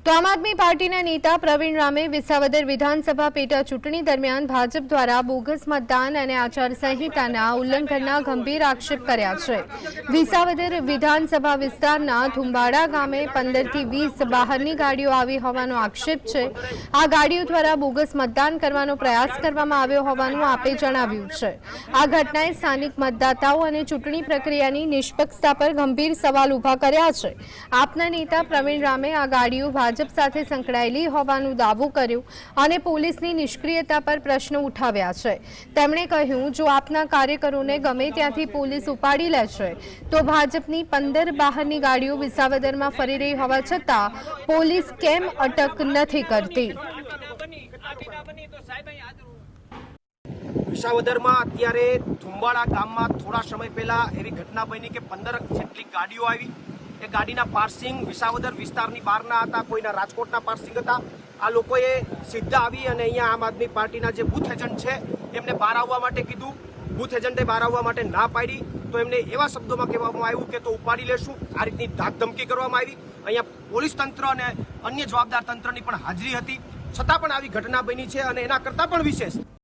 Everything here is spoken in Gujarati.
તો આમ આદમી પાર્ટીના નેતા પ્રવીણ રામે વિસાવદર વિધાનસભા પેટા ચૂંટણી દરમિયાન ભાજપ દ્વારા બોગસ મતદાન અને આચારસંહિતાના ઉલ્લંઘનના ગંભીર આક્ષેપ કર્યા છે। વિસાવદર વિધાનસભા વિસ્તારના થુંબાડા ગામે 15 થી 20 બહારની ગાડીઓ આવી હોવાનો આક્ષેપ છે। આ ગાડીઓ દ્વારા બોગસ મતદાન કરવાનો પ્રયાસ કરવામાં આવ્યો હોવાનું આપે જણાવ્યું છે। આ ઘટનાએ સ્થાનિક મતદાતાઓ અને ચૂંટણી પ્રક્રિયાની નિષ્પક્ષતા પર ગંભીર સવાલ ઉભા કર્યા છે। આપના નેતા પ્રવીણ રામે આ ગાડીઓ ભાજપ સાથે સંકળાયેલી હોવાનું દાવો કર્યો અને પોલીસની નિષ્ક્રિયતા પર પ્રશ્નો ઉઠાવ્યા છે। તેમણે કહ્યું, જો આપના કાર્યકરોને ગમે ત્યાંથી પોલીસ ઉપાડી લે છે તો ભાજપની 15 બહારની ગાડીઓ વિસાવદરમાં ફરી રહી હોવા છતાં પોલીસ કેમ અટક નથી કરતી। વિસાવદરમાં અત્યારે થુંબાડા ગામમાં થોડા સમય પહેલા એવી ઘટના બની કે 15 જેટલી ગાડીઓ આવી। એ ગાડીના પાર્સિંગ વિસાવદર વિસ્તારની બહારના હતા, કોઈના રાજકોટના પાર્સિંગ હતા। આ લોકોએ સીધા આવી અને અહીંયા આમ આદમી પાર્ટીના જે બૂથ એજન્ટ છે એમને બહાર આવવા માટે કીધું। બૂથ એજન્ટે બહાર આવવા માટે ના પાડી તો એમને એવા શબ્દોમાં કહેવામાં આવ્યું કે તો ઉપાડી લેશું। આ રીતની ધાક ધમકી કરવામાં આવી। અહીંયા પોલીસ તંત્ર અને અન્ય જવાબદાર તંત્રની પણ હાજરી હતી, છતાં પણ આવી ઘટના બની છે અને એના કરતાં પણ વિશેષ